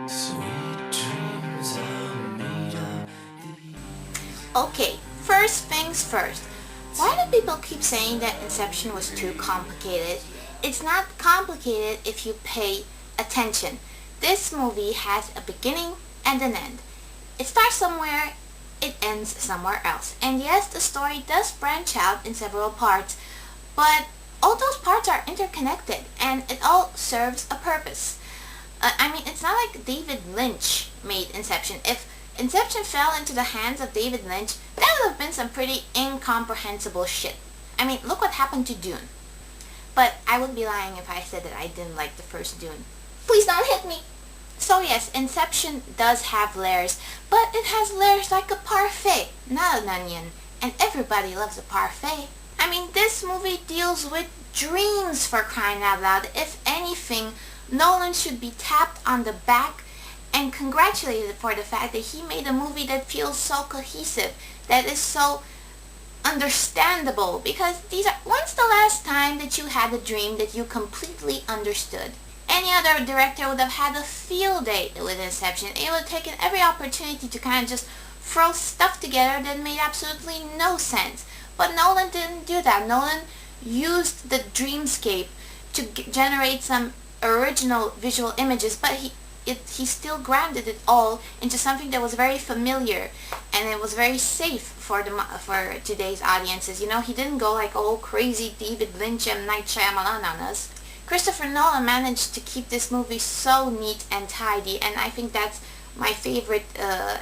Sweet dreams are made of these. Okay, first things first. Why do people keep saying that Inception was too complicated? It's not complicated if you pay attention. This movie has a beginning and an end. It starts somewhere, it ends somewhere else. And yes, the story does branch out in several parts, but all those parts are interconnected and it all serves a purpose. It's not like David Lynch made Inception. If Inception fell into the hands of David Lynch, that would have been some pretty incomprehensible shit. Look what happened to Dune. But I would be lying if I said that I didn't like the first Dune. Please don't hit me! So yes, Inception does have layers, but it has layers like a parfait, not an onion. And everybody loves a parfait. This movie deals with dreams, for crying out loud. If anything, Nolan should be tapped on the back and congratulated for the fact that he made a movie that feels so cohesive, that is so understandable, because when's the last time that you had a dream that you completely understood? Any other director would have had a field day with Inception. It would have taken every opportunity to kind of just throw stuff together that made absolutely no sense. But Nolan didn't do that. Nolan used the dreamscape to generate some original visual images, but he still grounded it all into something that was very familiar, and it was very safe for today's audiences. He didn't go like all crazy David Lynch and Night Shyamalan on us. Christopher Nolan managed to keep this movie so neat and tidy, and I think that's my favorite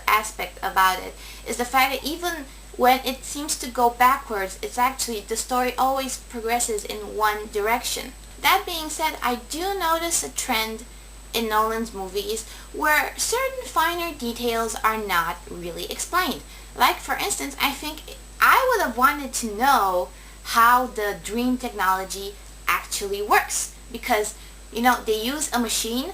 aspect about it, is the fact that even when it seems to go backwards, it's actually, the story always progresses in one direction. That being said, I do notice a trend in Nolan's movies where certain finer details are not really explained. Like, for instance, I think I would have wanted to know how the dream technology actually works, because they use a machine,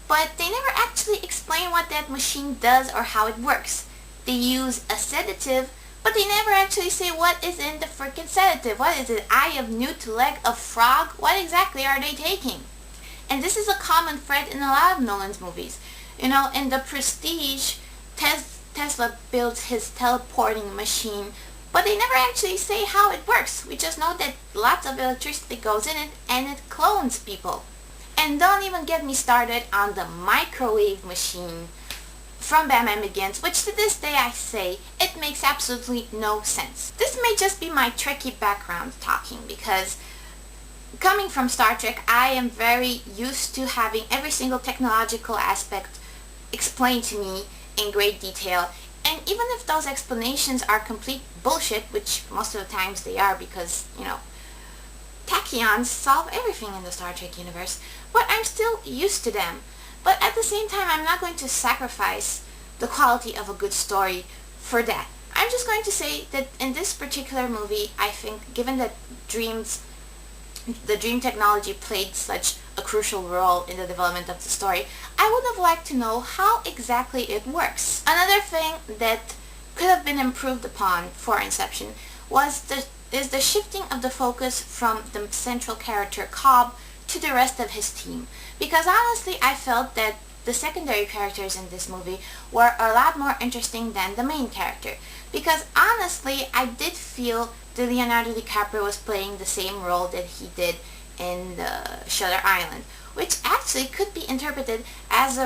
but they never actually explain what that machine does or how it works. They use a sedative, but they never actually say what is in the freaking sedative. What is it? Eye of newt, leg of frog? What exactly are they taking? And this is a common thread in a lot of Nolan's movies. In The Prestige, Tesla builds his teleporting machine, but they never actually say how it works. We just know that lots of electricity goes in it and it clones people. And don't even get me started on the microwave machine from Batman Begins, which to this day I say, it makes absolutely no sense. This may just be my Trekkie background talking, because coming from Star Trek, I am very used to having every single technological aspect explained to me in great detail. And even if those explanations are complete bullshit, which most of the times they are, because, tachyons solve everything in the Star Trek universe, but I'm still used to them. But at the same time, I'm not going to sacrifice the quality of a good story for that. I'm just going to say that in this particular movie, I think, given that the dream technology played such a crucial role in the development of the story, I would have liked to know how exactly it works. Another thing that could have been improved upon for Inception is the shifting of the focus from the central character Cobb to the rest of his team. Because honestly, I felt that the secondary characters in this movie were a lot more interesting than the main character. Because honestly, I did feel that Leonardo DiCaprio was playing the same role that he did in the Shutter Island, which actually could be interpreted as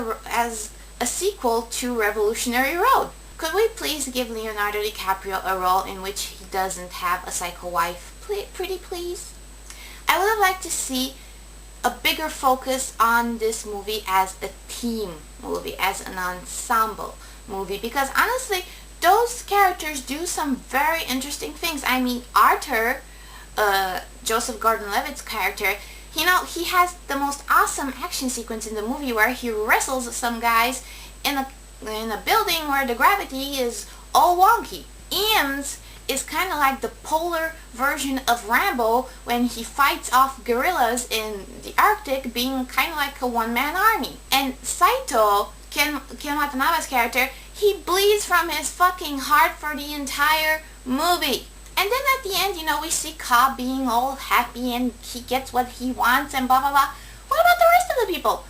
a sequel to Revolutionary Road. Could we please give Leonardo DiCaprio a role in which he doesn't have a psycho wife? Pretty please? I would have liked to see a bigger focus on this movie as a team movie, as an ensemble movie, because honestly, those characters do some very interesting things. Arthur, Joseph Gordon-Levitt's character, he has the most awesome action sequence in the movie where he wrestles some guys in a building where the gravity is all wonky. Ian's is kind of like the polar version of Rambo when he fights off guerrillas in the Arctic, being kind of like a one-man army. And Saito, Ken Watanabe's character, he bleeds from his fucking heart for the entire movie. And then at the end, we see Cobb being all happy and he gets what he wants and blah blah blah. What about the rest of the people?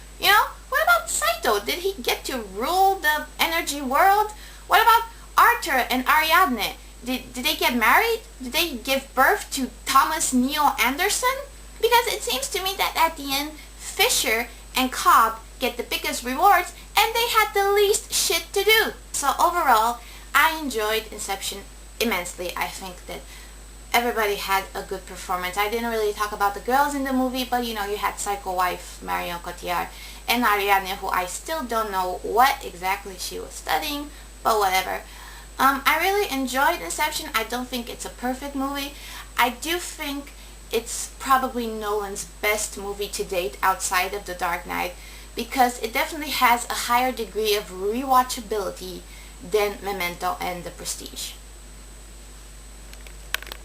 What about Saito? Memento? Did he get to rule the energy world? What about Arthur and Ariadne? Did they get married? Did they give birth to Thomas Neil Anderson? Because it seems to me that at the end, Fisher and Cobb get the biggest rewards and they had the least shit to do. So overall, I enjoyed Inception immensely. I think that everybody had a good performance. I didn't really talk about the girls in the movie, but you had Psycho Wife, Marion Cotillard, and Ariadne, who I still don't know what exactly she was studying, but whatever. I really enjoyed Inception. I don't think it's a perfect movie. I do think it's probably Nolan's best movie to date outside of The Dark Knight, because it definitely has a higher degree of rewatchability than Memento and The Prestige.